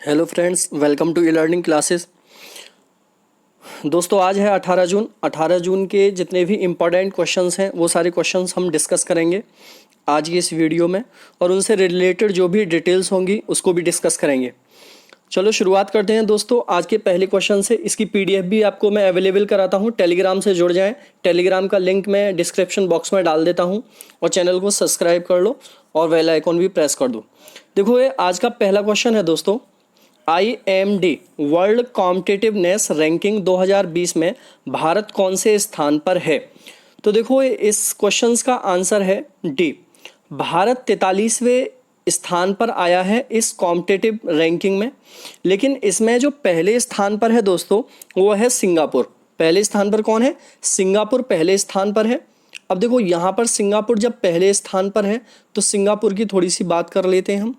Hello friends, welcome to e learning classes. दोस्तों, आज है 18 जून के जितने भी इम्पोर्टेंट क्वेश्चंस हैं वो सारे क्वेश्चंस हम डिस्कस करेंगे आज की इस वीडियो में, और उनसे रिलेटेड जो भी डिटेल्स होंगी उसको भी डिस्कस करेंगे। चलो शुरुआत करते हैं दोस्तों आज के पहले क्वेश्चन से। इसकी पीडीएफ भी आपको मैं अवेलेबल कराता हूँ, टेलीग्राम से जुड़ जाएं। टेलीग्राम का लिंक मैं डिस्क्रिप्शन बॉक्स में डाल देता हूँ, और चैनल को सब्सक्राइब कर लो और बेल आइकॉन भी प्रेस कर दो। देखो, ये आज का पहला क्वेश्चन है दोस्तों। IMD वर्ल्ड कॉम्पिटिटिवनेस रैंकिंग 2020 में भारत कौन से स्थान पर है? तो देखो, इस क्वेश्चंस का आंसर है डी। भारत 43वें स्थान पर आया है इस कॉम्पिटिटिव रैंकिंग में। लेकिन इसमें जो पहले स्थान पर है दोस्तों वो है सिंगापुर। पहले स्थान पर कौन है? सिंगापुर पहले स्थान पर है। अब देखो, यहाँ पर सिंगापुर जब पहले स्थान पर है तो सिंगापुर की थोड़ी सी बात कर लेते हैं हम।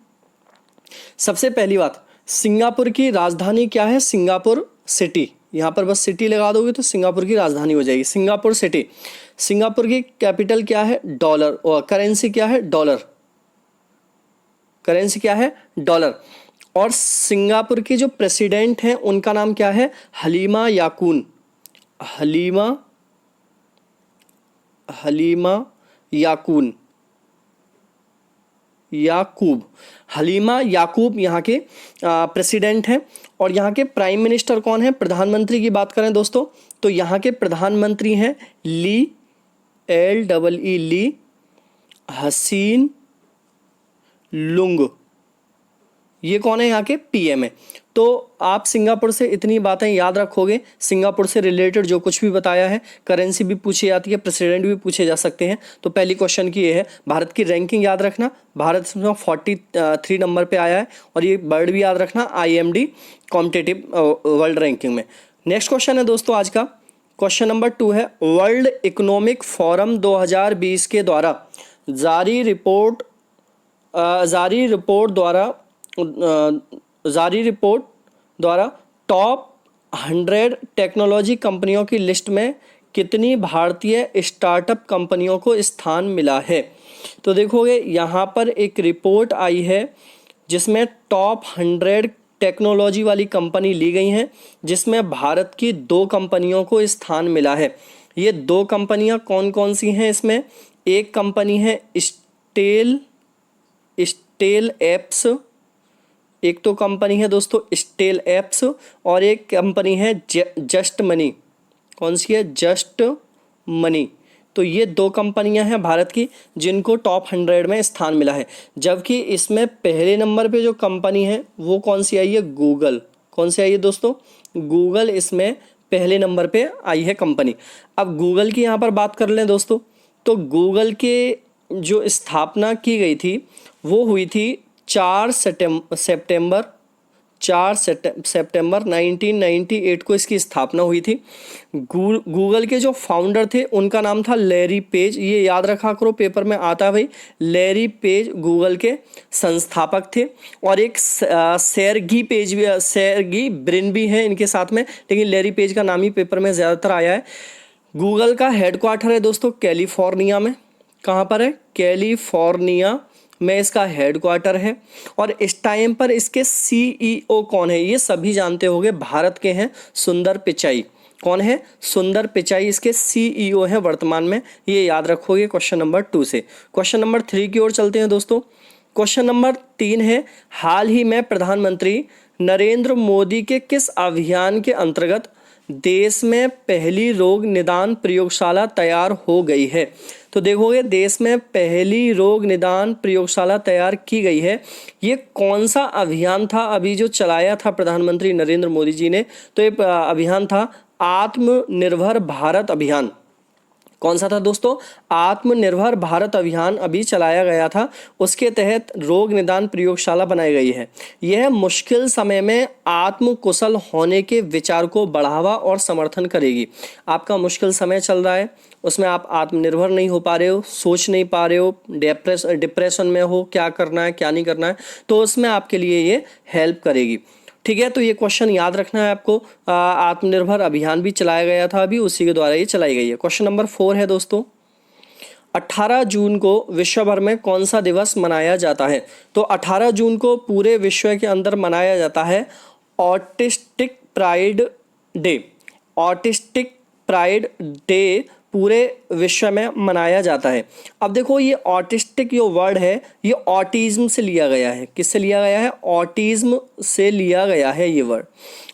सबसे पहली बात, सिंगापुर की राजधानी क्या है? Singapore city. यहाँ पर बस सिटी लगा दोगे तो सिंगापुर की राजधानी हो जाएगी, सिंगापुर सिटी। सिंगापुर की कैपिटल क्या है? डॉलर। और करेंसी क्या है? डॉलर। करेंसी क्या है? डॉलर। और सिंगापुर की जो प्रेसिडेंट हैं उनका नाम क्या है? हलीमा याकून। हलीमा याकूब। हलीमा याकूब यहाँ के प्रेसिडेंट हैं। और यहाँ के प्राइम मिनिस्टर कौन है? प्रधानमंत्री की बात करें दोस्तों तो यहाँ के प्रधानमंत्री हैं ली हसीन लुंग। ये कौन है? यहाँ के पीएम है। तो आप सिंगापुर से इतनी बातें याद रखोगे। सिंगापुर से रिलेटेड जो कुछ भी बताया है, करेंसी भी पूछी जाती है, प्रेसिडेंट भी पूछे जा सकते हैं। तो पहली क्वेश्चन की ये है, भारत की रैंकिंग याद रखना। भारत इसमें 43 नंबर पे आया है। और ये वर्ड भी याद रखना, IMD कॉम्पिटिटिव वर्ल्ड रैंकिंग में। नेक्स्ट क्वेश्चन है दोस्तों आज का, क्वेश्चन नंबर 2 है, वर्ल्ड इकोनॉमिक फोरम 2020 के द्वारा जारी रिपोर्ट द्वारा टॉप 100 टेक्नोलॉजी कंपनियों की लिस्ट में कितनी भारतीय स्टार्टअप कंपनियों को स्थान मिला है? तो देखोगे, यहाँ पर एक रिपोर्ट आई है जिसमें टॉप 100 टेक्नोलॉजी वाली कंपनी ली गई हैं, जिसमें भारत की 2 कंपनियों को स्थान मिला है। ये 2 कंपनियां कौन कौन सी हैं? इसमें एक कंपनी है स्टेल एप्स। एक तो कंपनी है दोस्तों स्टेल एप्स, और एक कंपनी है जस्ट मनी। कौन सी है? Just money. तो ये 2 कंपनियां हैं भारत की जिनको टॉप 100 में स्थान मिला है। जबकि इसमें पहले नंबर पे जो कंपनी है वो कौन सी आई है? गूगल। कौन सी आई है दोस्तों? गूगल इसमें पहले नंबर पे आई है कंपनी। अब गूगल की यहाँ पर बात कर लें दोस्तों, तो गूगल के जो स्थापना की गई थी वो हुई थी 4 सितंबर 1998 को इसकी स्थापना हुई थी। गूगल के जो फाउंडर थे उनका नाम था लैरी पेज। ये याद रखा करो, पेपर में आता है भाई। लैरी पेज गूगल के संस्थापक थे। और एक सेर्गी ब्रिन भी है इनके साथ में, लेकिन लैरी पेज का नाम ही पेपर में ज़्यादातर आया है। गूगल का हेडक्वार्टर है दोस्तों कैलिफोर्निया में। कहाँ पर है? कैलिफोर्निया में इसका हेडक्वार्टर है। और इस टाइम पर इसके CEO कौन है? ये सभी जानते होंगे, भारत के हैं सुंदर पिचाई। कौन है? सुंदर पिचाई इसके CEO हैं वर्तमान में। ये याद रखोगे क्वेश्चन नंबर 2 से। क्वेश्चन नंबर 3 की ओर चलते हैं दोस्तों। क्वेश्चन नंबर 3 है, हाल ही में प्रधानमंत्री नरेंद्र मोदी के किस अभियान के अंतर्गत देश में पहली रोग निदान प्रयोगशाला तैयार हो गई है? तो देखोगे, देश में पहली रोग निदान प्रयोगशाला तैयार की गई है। ये कौन सा अभियान था अभी जो चलाया था प्रधानमंत्री नरेंद्र मोदी जी ने? तो ये अभियान था आत्मनिर्भर भारत अभियान। कौन सा था दोस्तों? आत्मनिर्भर भारत अभियान अभी चलाया गया था। उसके तहत रोग निदान प्रयोगशाला बनाई गई है। यह मुश्किल समय में आत्मकुशल होने के विचार को बढ़ावा और समर्थन करेगी। आपका मुश्किल समय चल रहा है, उसमें आप आत्मनिर्भर नहीं हो पा रहे हो, सोच नहीं पा रहे हो, डिप्रेशन में हो, क्या करना है क्या नहीं करना है, तो उसमें आपके लिए ये हेल्प करेगी। ठीक है, तो ये क्वेश्चन याद रखना है आपको। आत्मनिर्भर अभियान भी चलाया गया था अभी, उसी के द्वारा ये चलाई गई है। क्वेश्चन नंबर 4 है दोस्तों, 18 जून को विश्व भर में कौन सा दिवस मनाया जाता है? तो 18 जून को पूरे विश्व के अंदर मनाया जाता है autistic pride day. Autistic pride day पूरे विश्व में मनाया जाता है। अब देखो ये ऑटिस्टिक जो वर्ड है ये ऑटिज्म से लिया गया है। किससे लिया गया है? ऑटिज्म से लिया गया है ये वर्ड।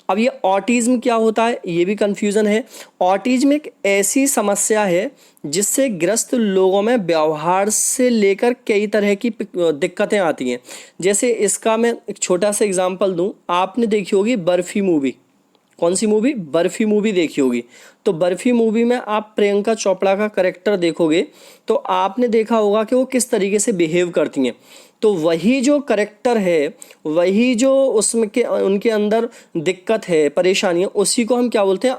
अब ये ऑटिज्म क्या होता है ये भी कंफ्यूजन है। ऑटिज्म एक ऐसी समस्या है जिससे ग्रस्त लोगों में व्यवहार से लेकर कई तरह की दिक्कतें आती हैं। जैसे इसका मैं एक छोटा सा एग्जांपल दूं, आपने देखी होगी बर्फी मूवी। कौन सी मूवी? बर्फी मूवी देखी होगी। तो बर्फी मूवी में आप प्रियंका चोपड़ा का कैरेक्टर देखोगे तो आपने देखा होगा कि वो किस तरीके से बिहेव करती हैं। तो वही जो कैरेक्टर है, वही जो उसमें के उनके अंदर दिक्कत है, परेशानी है, उसी को हम क्या बोलते हैं?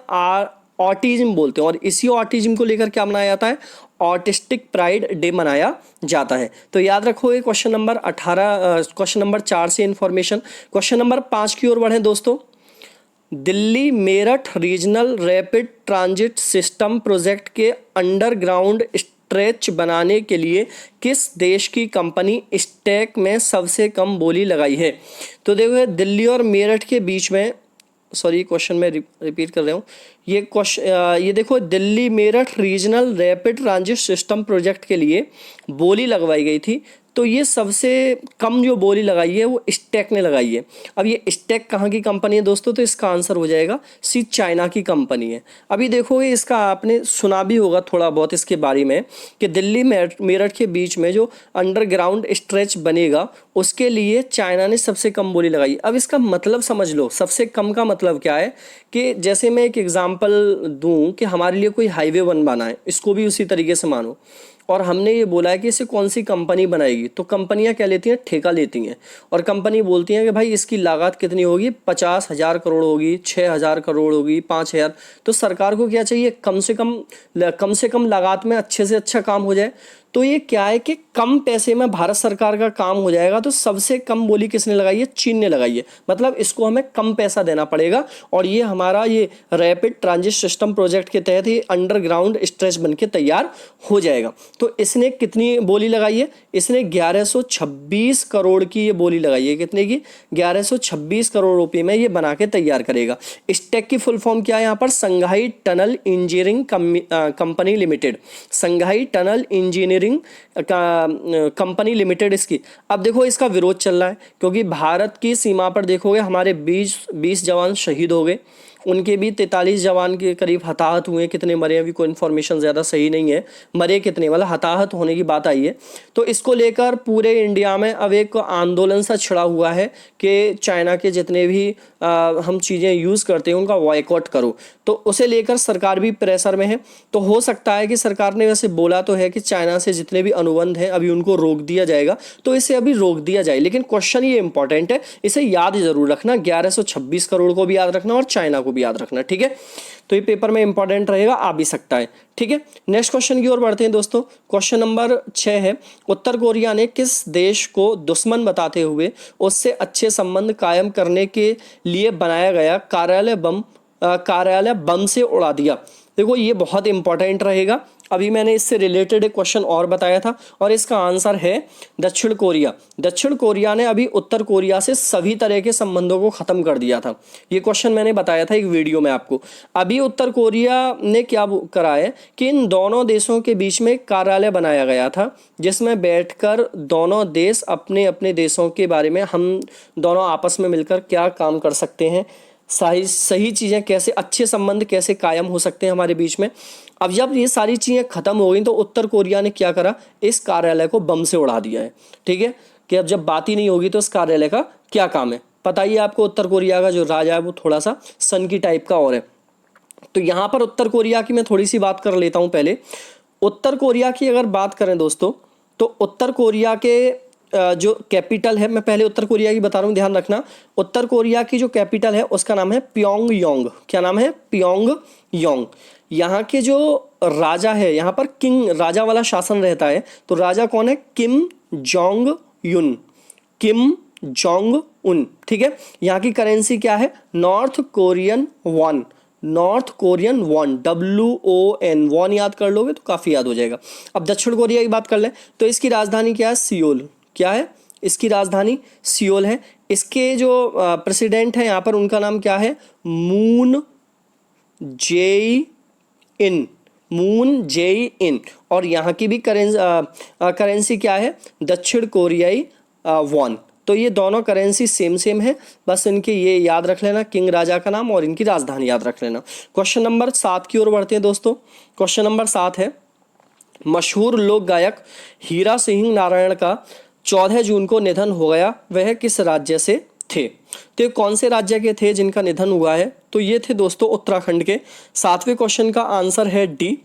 ऑटिज्म बोलते हैं। और इसी ऑटिज्म को लेकर क्या मनाया जाता है? ऑटिस्टिक प्राइड डे मनाया जाता है। तो याद रखो ये क्वेश्चन नंबर 4 से इंफॉर्मेशन। क्वेश्चन नंबर 5 की ओर बढ़ें दोस्तों। Delhi Meerut regional rapid transit system project के अंडरग्राउंड स्ट्रेच बनाने के लिए किस देश की कंपनी स्टैक में सबसे कम बोली लगाई है? तो देखो दिल्ली और मेरठ के बीच में, सॉरी क्वेश्चन में रिपीट कर रहा हूँ, ये देखो Delhi Meerut regional rapid transit system project के लिए बोली लगवाई गई थी। तो ये सबसे कम जो बोली लगाई है वो स्टैक ने लगाई है। अब ये स्टैक कहाँ की कंपनी है दोस्तों? तो इसका आंसर हो जाएगा सी, चाइना की कंपनी है। अभी देखोगे इसका आपने सुना भी होगा थोड़ा बहुत इसके बारे में कि दिल्ली मेरठ के बीच में जो अंडरग्राउंड स्ट्रेच बनेगा उसके लिए चाइना ने सबसे कम बोली लगाई। अब इसका मतलब समझ लो, सबसे कम का मतलब क्या है कि जैसे मैं एक एग्जांपल दूं कि हमारे लिए कोई हाईवे बनवाना है, इसको भी उसी तरीके से मानो, और हमने ये बोला है कि इसे कौन सी कंपनी बनाएगी। तो कंपनियां क्या लेती हैं? ठेका लेती हैं। और कंपनी बोलती हैं कि भाई इसकी लागत कितनी होगी? 50,000 करोड़ होगी, 6,000 करोड़ होगी, 5,000। तो सरकार को क्या चाहिए? कम से कम लागत में अच्छे से अच्छा काम हो जाए। तो ये क्या है कि कम पैसे में भारत सरकार का काम हो जाएगा। तो सबसे कम बोली किसने लगाई है? चीन ने लगाई है। मतलब इसको हमें कम पैसा देना पड़ेगा। और ये हमारा ये रैपिड ट्रांजिट सिस्टम प्रोजेक्ट के तहत ये अंडरग्राउंड स्ट्रेच बन के तैयार हो जाएगा। तो इसने कितनी बोली लगाई है? इसने 1126 करोड़ की ये बोली लगाई है। कितने की? 1126 करोड़ रुपए में ये बना के तैयार करेगा। स्टैक की फुल फॉर्म क्या है यहाँ पर? संघाई टनल इंजीनियरिंग कंपनी लिमिटेड। संघाई टनल इंजीनियरिंग कंपनी लिमिटेड इसकी। अब देखो इसका विरोध चल रहा है क्योंकि भारत की सीमा पर देखोगे हमारे 20 जवान शहीद हो गए, उनके भी 43 जवान के करीब हताहत हुए। कितने मरे अभी कोई इन्फॉर्मेशन ज़्यादा सही नहीं है, मरे कितने मतलब हताहत होने की बात आई है। तो इसको लेकर पूरे इंडिया में अब एक आंदोलन सा छिड़ा हुआ है कि चाइना के जितने भी हम चीज़ें यूज़ करते हैं उनका बॉयकॉट करो। तो उसे लेकर सरकार भी प्रेशर में है। तो हो सकता है कि सरकार ने वैसे बोला तो है कि चाइना से जितने भी अनुबंध हैं अभी उनको रोक दिया जाएगा, तो इसे अभी रोक दिया जाए। लेकिन क्वेश्चन ये इंपॉर्टेंट है, इसे याद जरूर रखना, 1126 करोड़ को भी याद रखना और चाइना को भी याद रखना, ठीक है। तो ये पेपर में इंपॉर्टेंट रहेगा, आ भी सकता है, ठीक है। नेक्स्ट क्वेश्चन की ओर बढ़ते हैं दोस्तों। क्वेश्चन नंबर 6 है, उत्तर कोरिया ने किस देश को दुश्मन बताते हुए उससे अच्छे संबंध कायम करने के लिए बनाया गया कार्यालय बम से उड़ा दिया? देखो ये बहुत इंपॉर्टेंट रहेगा। अभी मैंने इससे रिलेटेड एक क्वेश्चन और बताया था और इसका आंसर है दक्षिण कोरिया। दक्षिण कोरिया ने अभी उत्तर कोरिया से सभी तरह के संबंधों को खत्म कर दिया था। ये क्वेश्चन मैंने बताया था एक वीडियो में आपको। अभी उत्तर कोरिया ने क्या करा है कि इन दोनों देशों के बीच में कार्यालय बनाया गया था जिसमें बैठकर दोनों देश अपने अपने देशों के बारे में, हम दोनों आपस में मिलकर क्या काम कर सकते हैं, सही चीज़ें कैसे, अच्छे संबंध कैसे कायम हो सकते हैं हमारे बीच में। अब जब ये सारी चीज़ें खत्म हो गई तो उत्तर कोरिया ने क्या करा, इस कार्यालय को बम से उड़ा दिया है, ठीक है। कि अब जब बात ही नहीं होगी तो इस कार्यालय का क्या काम है। पता ही है आपको उत्तर कोरिया का जो राजा है वो थोड़ा सा सन की टाइप का और है। तो यहाँ पर उत्तर कोरिया की मैं थोड़ी सी बात कर लेता हूँ पहले। उत्तर कोरिया की अगर बात करें दोस्तों तो उत्तर कोरिया के जो कैपिटल है, मैं पहले उत्तर कोरिया की बता रहा हूँ, ध्यान रखना। उत्तर कोरिया की जो कैपिटल है उसका नाम है प्योंगयांग। क्या नाम है? प्योंगयांग। यहाँ के जो राजा है, यहाँ पर किंग राजा वाला शासन रहता है। तो राजा कौन है? किम जोंग यून। किम जोंग उन, ठीक है। यहाँ की करेंसी क्या है? North Korean won. North Korean won, WON, won याद कर लोगे तो काफ़ी याद हो जाएगा। अब दक्षिण कोरिया की बात कर लें तो इसकी राजधानी क्या है? सियोल। क्या है? इसकी राजधानी सियोल है। इसके जो प्रेसिडेंट है यहाँ पर, उनका नाम क्या है? मून जे इन, मून जे इन। और यहाँ की भी करेंसी क्या है? दक्षिण कोरियाई वॉन। तो ये दोनों करेंसी सेम सेम है, बस इनके ये याद रख लेना, किंग राजा का नाम और इनकी राजधानी याद रख लेना। क्वेश्चन नंबर 7 की ओर बढ़ते हैं दोस्तों। क्वेश्चन नंबर 7 है, मशहूर लोक गायक हीरा सिंह नारायण का 14 जून को निधन हो गया, वह किस राज्य से थे? तो ये कौन से राज्य के थे जिनका निधन हुआ है? तो ये थे दोस्तों उत्तराखंड के। 7वें क्वेश्चन का आंसर है डी,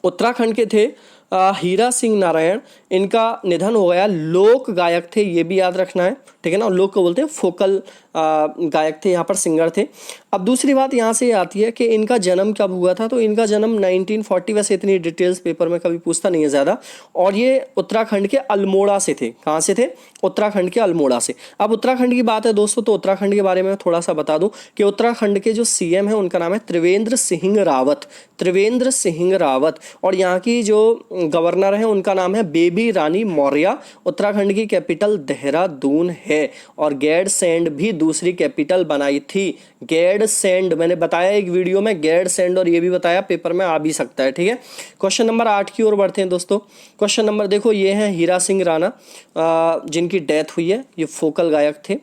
उत्तराखंड के थे हीरा सिंह नारायण। इनका निधन हो गया, लोक गायक थे, ये भी याद रखना है, ठीक है ना। लोक को बोलते हैं, फोकल गायक थे, यहाँ पर सिंगर थे। अब दूसरी बात यहाँ से आती है कि इनका जन्म कब हुआ था? तो इनका जन्म 1940, वैसे इतनी डिटेल्स पेपर में कभी पूछता नहीं है ज़्यादा। और ये उत्तराखंड के अल्मोड़ा से थे। कहाँ से थे? उत्तराखंड के अल्मोड़ा से। अब उत्तराखंड की बात है दोस्तों, तो उत्तराखंड के बारे में थोड़ा सा बता दूं कि उत्तराखंड के जो CM है उनका नाम है त्रिवेंद्र सिंह रावत, त्रिवेंद्र सिंह रावत। और यहाँ की जो गवर्नर है उनका नाम है बेबी रानी मौर्य। उत्तराखंड की कैपिटल देहरादून है। और गैरसैंण भी दूसरी कैपिटल बनाई थी। गैरसैंण मैंने बताया एक वीडियो में, गैरसैंण, और ये भी बताया पेपर में आ भी सकता है, ठीक है। क्वेश्चन नंबर 8 की ओर बढ़ते हैं दोस्तों। क्वेश्चन नंबर देखो, ये है हीरा सिंह राणा, जिनकी डेथ हुई है। ये फोकल गायक थे,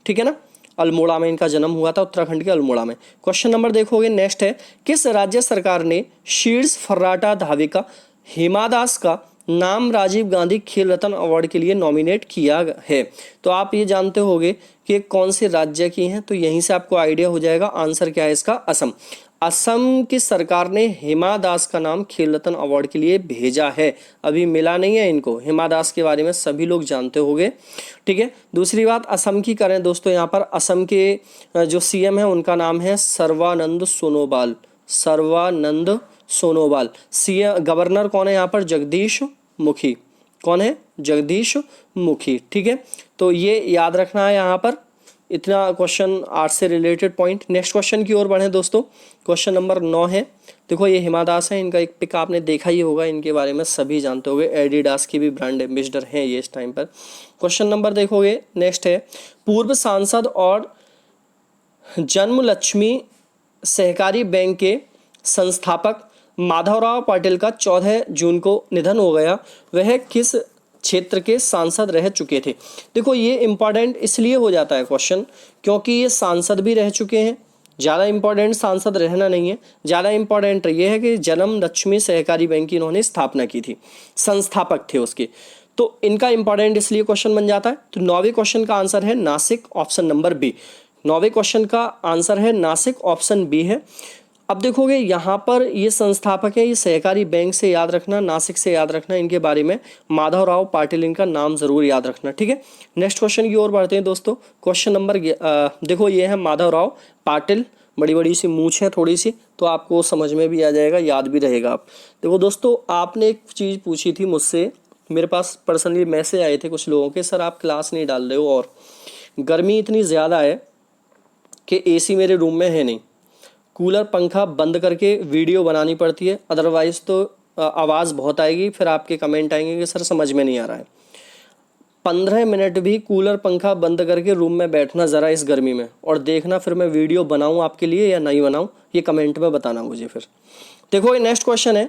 ठीक है ना। अल्मोड़ा में इनका जन्म हुआ था, उत्तराखंड के अल्मोड़ा में। क्वेश्चन नंबर देखोगे नेक्स्ट है, किस राज्य सरकार ने शीर्ष फर्राटा धाविका हिमा दास का नाम राजीव गांधी खेल रत्न अवार्ड के लिए नॉमिनेट किया है? तो आप ये जानते होंगे कि कौन से राज्य की हैं, तो यहीं से आपको आइडिया हो जाएगा। आंसर क्या है इसका? असम। असम की सरकार ने हिमा दास का नाम खेल रत्न अवार्ड के लिए भेजा है, अभी मिला नहीं है इनको। हिमा दास के बारे में सभी लोग जानते होंगे, ठीक है। दूसरी बात असम की करें दोस्तों, यहाँ पर असम के जो CM है उनका नाम है सर्बानंद सोनोवाल, सर्बानंद सोनोवाल। CM गवर्नर कौन है यहाँ पर? जगदीश मुखी। कौन है? जगदीश मुखी, ठीक है। तो ये याद रखना है यहाँ पर। इतना क्वेश्चन 8 से रिलेटेड पॉइंट। नेक्स्ट क्वेश्चन की ओर बढ़े दोस्तों। क्वेश्चन नंबर 9 है, देखो ये हिमा दास है, इनका एक पिक आपने देखा ही होगा, इनके बारे में सभी जानते होंगे। एडिडास की भी ब्रांड एम्बेसडर हैं ये इस टाइम पर। क्वेश्चन नंबर देखोगे नेक्स्ट है, पूर्व सांसद और जन्मलक्ष्मी सहकारी बैंक के संस्थापक माधवराव पाटिल का 14 जून को निधन हो गया, वह किस क्षेत्र के सांसद रह चुके थे? देखो ये इंपॉर्टेंट इसलिए हो जाता है क्वेश्चन क्योंकि ये सांसद भी रह चुके हैं। ज़्यादा इंपॉर्टेंट सांसद रहना नहीं है, ज़्यादा इंपॉर्टेंट ये है कि जन्म लक्ष्मी सहकारी बैंक की इन्होंने स्थापना की थी, संस्थापक थे उसके। तो इनका इंपॉर्टेंट इसलिए क्वेश्चन बन जाता है। तो 9वें क्वेश्चन का आंसर है नासिक, ऑप्शन नंबर बी। 9वें क्वेश्चन का आंसर है नासिक, ऑप्शन बी है। अब देखोगे यहाँ पर ये संस्थापक है, ये सहकारी बैंक से याद रखना, नासिक से याद रखना, इनके बारे में माधवराव पाटिल, इनका नाम जरूर याद रखना, ठीक है। नेक्स्ट क्वेश्चन की ओर बढ़ते हैं दोस्तों। क्वेश्चन नंबर देखो ये है माधवराव पाटिल, बड़ी बड़ी सी मूछ है थोड़ी सी, तो आपको समझ में भी आ जाएगा, याद भी रहेगा। आप देखो दोस्तों, आपने एक चीज़ पूछी थी मुझसे, मेरे पास पर्सनली मैसेज आए थे कुछ लोगों के, सर आप क्लास नहीं डाल रहे हो और गर्मी इतनी ज़्यादा है कि AC मेरे रूम में है नहीं, कूलर पंखा बंद करके वीडियो बनानी पड़ती है, अदरवाइज़ तो आवाज़ बहुत आएगी, फिर आपके कमेंट आएंगे कि सर समझ में नहीं आ रहा है। 15 मिनट भी कूलर पंखा बंद करके रूम में बैठना ज़रा इस गर्मी में, और देखना फिर मैं वीडियो बनाऊं आपके लिए या नहीं बनाऊं, ये कमेंट में बताना मुझे। फिर देखो ये नेक्स्ट क्वेश्चन है,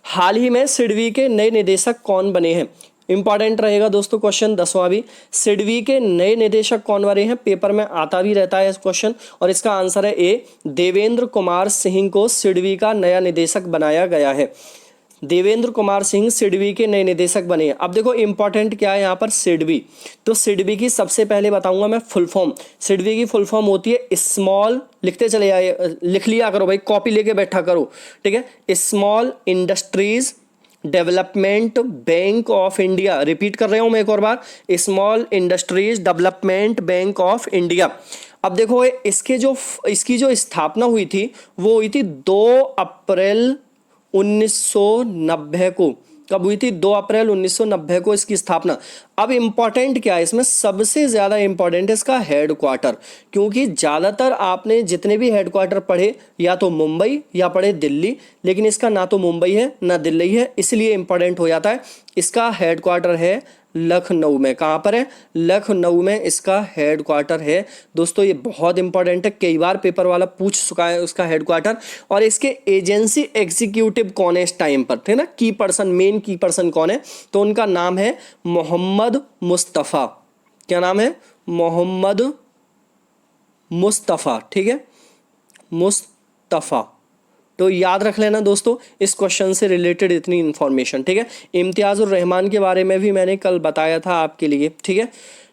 हाल ही में सिडबी के नए निदेशक कौन बने हैं? इंपॉर्टेंट रहेगा दोस्तों क्वेश्चन 10वां भी। सिडबी के नए निदेशक कौन बने हैं? पेपर में आता भी रहता है क्वेश्चन, और इसका आंसर है ए, देवेंद्र कुमार सिंह को सिडबी का नया निदेशक बनाया गया है। देवेंद्र कुमार सिंह सिडबी के नए निदेशक बने हैं। अब देखो इंपॉर्टेंट क्या है यहाँ पर, सिडबी। तो सिडबी की सबसे पहले बताऊंगा मैं फुल फॉर्म। सिडबी की फुल फॉर्म होती है स्मॉल, लिखते चले आए, लिख लिया करो भाई, कॉपी लेके बैठा करो, ठीक है। Small industries development bank of India. Repeat कर रहा हूं मैं एक और बार, small industries development bank of India. अब देखो इसकी जो स्थापना हुई थी वो हुई थी 2 अप्रैल 1990 को। कब हुई थी? 2 अप्रैल 1990 को इसकी स्थापना। अब इंपॉर्टेंट क्या है इसमें, सबसे ज़्यादा इंपॉर्टेंट है इसका हेड क्वार्टर, क्योंकि ज़्यादातर आपने जितने भी हेड क्वार्टर पढ़े या तो मुंबई या पढ़े दिल्ली, लेकिन इसका ना तो मुंबई है ना दिल्ली है, इसलिए इंपॉर्टेंट हो जाता है। इसका हेड क्वार्टर है लखनऊ में। कहाँ पर है? लखनऊ में इसका हेड क्वार्टर है दोस्तों। ये बहुत इंपॉर्टेंट है, कई बार पेपर वाला पूछ चुका है उसका हेड क्वार्टर। और इसके एजेंसी एग्जीक्यूटिव कौन है इस टाइम पर, ठीक है ना, की पर्सन, मेन की पर्सन कौन है, तो उनका नाम है मोहम्मद मुस्तफ़ा। क्या नाम है? मोहम्मद मुस्तफ़ा, ठीक है, मुस्तफ़ा। तो याद रख लेना दोस्तों इस क्वेश्चन से रिलेटेड इतनी इंफॉर्मेशन, ठीक है। इम्तियाज़ुर रहमान के बारे में भी मैंने कल बताया था आपके लिए, ठीक है।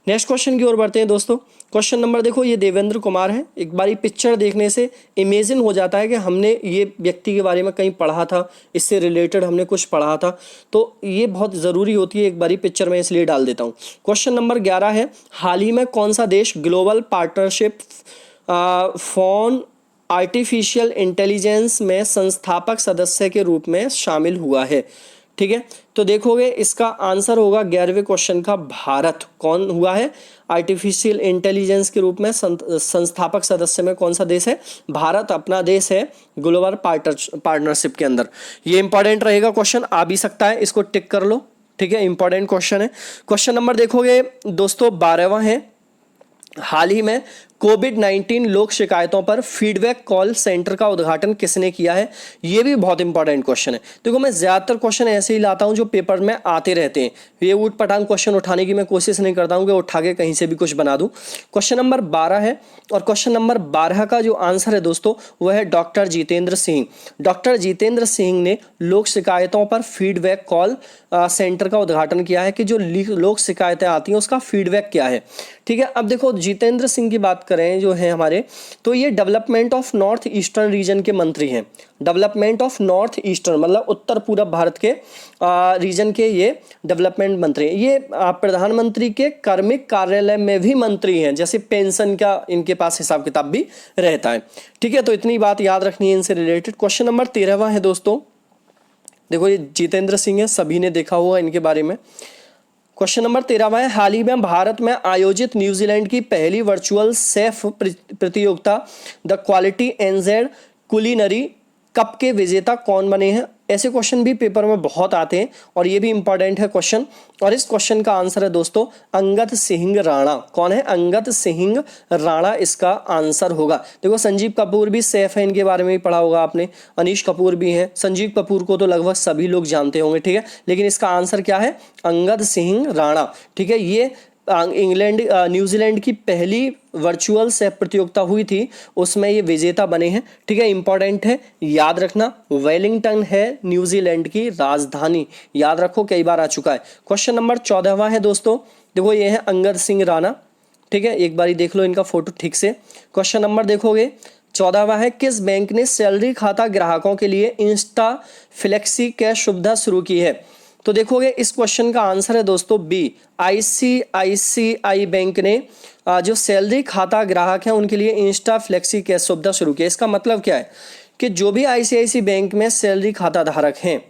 नेक्स्ट क्वेश्चन की ओर बढ़ते हैं दोस्तों। क्वेश्चन नंबर देखो, ये देवेंद्र कुमार है। एक बारी पिक्चर देखने से इमेजिन हो जाता है कि हमने ये व्यक्ति के बारे में कहीं पढ़ा था, इससे रिलेटेड हमने कुछ पढ़ा था, तो ये बहुत ज़रूरी होती है एक बारी पिक्चर में, इसलिए डाल देता हूँ। क्वेश्चन नंबर 11 है, हाल ही में कौन सा देश global partnership on artificial intelligence में संस्थापक सदस्य के रूप में शामिल हुआ है? ठीक है, तो देखोगे इसका आंसर होगा 11वें क्वेश्चन का भारत। कौन हुआ है आर्टिफिशियल इंटेलिजेंस के रूप में संस्थापक सदस्य में? कौन सा देश है? भारत अपना देश है ग्लोबल पार्टनरशिप के अंदर। ये इंपॉर्टेंट रहेगा, क्वेश्चन आ भी सकता है, इसको टिक कर लो, ठीक है, इंपॉर्टेंट क्वेश्चन है। क्वेश्चन नंबर देखोगे दोस्तों 12वां है, हाल ही में कोविड-19 लोक शिकायतों पर फीडबैक कॉल सेंटर का उद्घाटन किसने किया है? ये भी बहुत इंपॉर्टेंट क्वेश्चन है। देखो मैं ज़्यादातर क्वेश्चन ऐसे ही लाता हूँ जो पेपर में आते रहते हैं, ये ऊट पटांग क्वेश्चन उठाने की मैं कोशिश नहीं करता हूँ कि उठा के कहीं से भी कुछ बना दूँ। क्वेश्चन नंबर 12 है, और क्वेश्चन नंबर 12 का जो आंसर है दोस्तों वह है डॉक्टर जितेंद्र सिंह। डॉक्टर जितेंद्र सिंह ने लोक शिकायतों पर फीडबैक कॉल सेंटर का उद्घाटन किया है कि जो लोक शिकायतें आती हैं उसका फीडबैक क्या है, ठीक है। अब देखो जितेंद्र सिंह की बात करें जो है हमारे, तो ये development of north eastern region के मंत्री हैं। डेवलपमेंट ऑफ नॉर्थ ईस्टर्न मतलब उत्तर पूरब भारत के रीजन के ये डेवलपमेंट मंत्री हैं। ये प्रधानमंत्री के कार्मिक कार्यालय में भी मंत्री हैं, जैसे पेंशन का इनके पास हिसाब किताब भी रहता है, ठीक है। तो इतनी बात याद रखनी है इनसे रिलेटेड। क्वेश्चन नंबर 13वां है दोस्तों, देखो ये जितेंद्र सिंह है, सभी ने देखा हुआ इनके बारे में। क्वेश्चन नंबर 13वां है, हाल ही में भारत में आयोजित न्यूजीलैंड की पहली वर्चुअल शेफ प्रतियोगिता द क्वालिटी एनजेड कुलिनरी कप के विजेता कौन बने हैं? ऐसे क्वेश्चन भी पेपर में बहुत आते हैं और ये भी इंपॉर्टेंट है क्वेश्चन। और इस क्वेश्चन का आंसर है दोस्तों अंगद सिंह राणा। कौन है? अंगद सिंह राणा इसका आंसर होगा। देखो संजीव कपूर भी सेफ है, इनके बारे में भी पढ़ा होगा आपने। अनीश कपूर भी हैं, संजीव कपूर को तो लगभग सभी लोग जानते होंगे, ठीक है। लेकिन इसका आंसर क्या है? अंगद सिंह राणा, ठीक है। ये न्यूजीलैंड की पहली वर्चुअल शेफ प्रतियोगिता हुई थी, उसमें ये विजेता बने हैं, ठीक है। इंपॉर्टेंट है, याद रखना। वेलिंगटन है न्यूजीलैंड की राजधानी, याद रखो, कई बार आ चुका है। क्वेश्चन नंबर 14वां है दोस्तों, देखो ये है अंगद सिंह राणा, ठीक है। एक बारी देख लो इनका फोटो ठीक से। क्वेश्चन नंबर देखोगे 14वां है, किस बैंक ने सैलरी खाता ग्राहकों के लिए इंस्टा फ्लेक्सी कैश सुविधा शुरू की है? तो देखोगे इस क्वेश्चन का आंसर है दोस्तों बी, आईसीआईसीआई बैंक ने जो सैलरी खाता ग्राहक हैं उनके लिए इंस्टा फ्लेक्सी कैश सुविधा शुरू की है। इसका मतलब क्या है कि जो भी आईसीआईसी बैंक में सैलरी खाता धारक हैं,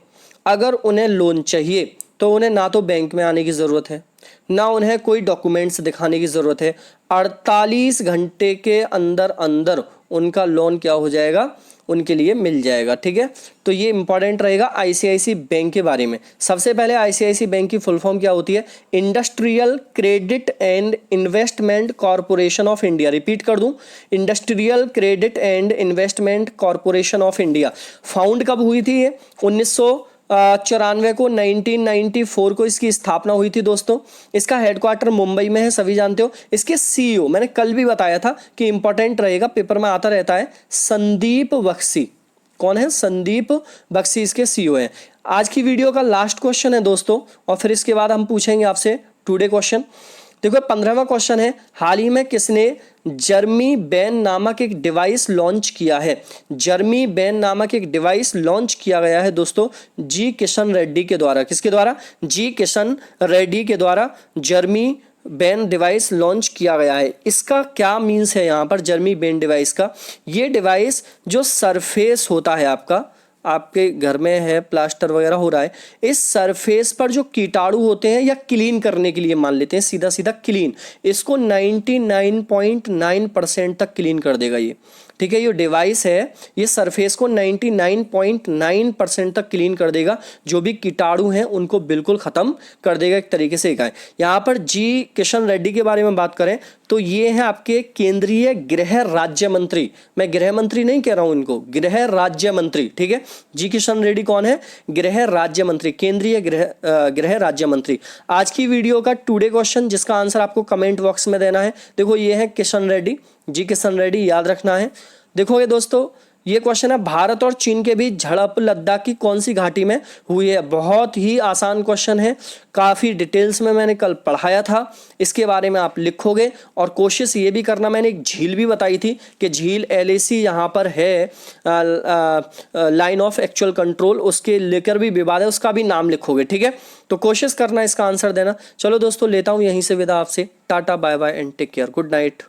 अगर उन्हें लोन चाहिए तो उन्हें ना तो बैंक में आने की ज़रूरत है, ना उन्हें कोई डॉक्यूमेंट्स दिखाने की ज़रूरत है। 48 घंटे के अंदर अंदर उनका लोन क्या हो जाएगा, उनके लिए मिल जाएगा, ठीक है। तो ये इंपॉर्टेंट रहेगा आईसीआईसी बैंक के बारे में। सबसे पहले आईसीआईसी बैंक की फुल फॉर्म क्या होती है? Industrial credit and investment corporation of India. Repeat कर दूं, industrial credit and investment corporation of India. Found कब हुई थी ये? 1994 को, 1994 को इसकी स्थापना हुई थी दोस्तों। इसका हेडक्वार्टर मुंबई में है, सभी जानते हो। इसके सीईओ मैंने कल भी बताया था कि इंपॉर्टेंट रहेगा, पेपर में आता रहता है, संदीप बख्शी। कौन है? संदीप बख्शी इसके सीईओ हैं। आज की वीडियो का लास्ट क्वेश्चन है दोस्तों, और फिर इसके बाद हम पूछेंगे आपसे टुडे क्वेश्चन। देखो 15वां क्वेश्चन है, हाल ही में किसने जर्मी बैन नामक एक डिवाइस लॉन्च किया है? जर्मी बैन नामक एक डिवाइस लॉन्च किया गया है दोस्तों जी किशन रेड्डी के द्वारा। किसके द्वारा? जी किशन रेड्डी के द्वारा जर्मी बैन डिवाइस लॉन्च किया गया है। इसका क्या मीन्स है यहाँ पर जर्मी बैन डिवाइस का? ये डिवाइस जो सरफेस होता है आपका, आपके घर में है, प्लास्टर वगैरह हो रहा है, इस सरफेस पर जो कीटाणु होते हैं या क्लीन करने के लिए मान लेते हैं सीधा सीधा क्लीन, इसको 99.9% तक क्लीन कर देगा ये। ठीक है, ये डिवाइस है ये सरफेस को 99.9% तक क्लीन कर देगा, जो भी कीटाणु हैं उनको बिल्कुल ख़त्म कर देगा एक तरीके से। एक यहाँ पर जी किशन रेड्डी के बारे में बात करें तो ये हैं आपके केंद्रीय गृह राज्य मंत्री, मैं गृह मंत्री नहीं कह रहा हूं इनको, गृह राज्य मंत्री। ठीक है, जी किशन रेड्डी कौन है? गृह राज्य मंत्री, केंद्रीय गृह राज्य मंत्री। आज की वीडियो का टुडे क्वेश्चन जिसका आंसर आपको कमेंट बॉक्स में देना है, देखो ये है किशन रेड्डी, जी किशन रेड्डी याद रखना है। देखोगे दोस्तों ये क्वेश्चन है, भारत और चीन के बीच झड़प लद्दाख की कौन सी घाटी में हुई है? बहुत ही आसान क्वेश्चन है, काफ़ी डिटेल्स में मैंने कल पढ़ाया था, इसके बारे में आप लिखोगे और कोशिश ये भी करना, मैंने एक झील भी बताई थी कि झील LAC यहाँ पर है, लाइन ऑफ एक्चुअल कंट्रोल, उसके लेकर भी विवाद है, उसका भी नाम लिखोगे। ठीक है, तो कोशिश करना इसका आंसर देना। चलो दोस्तों लेता हूँ यहीं से विदा आपसे, tata bye bye and take care, good night.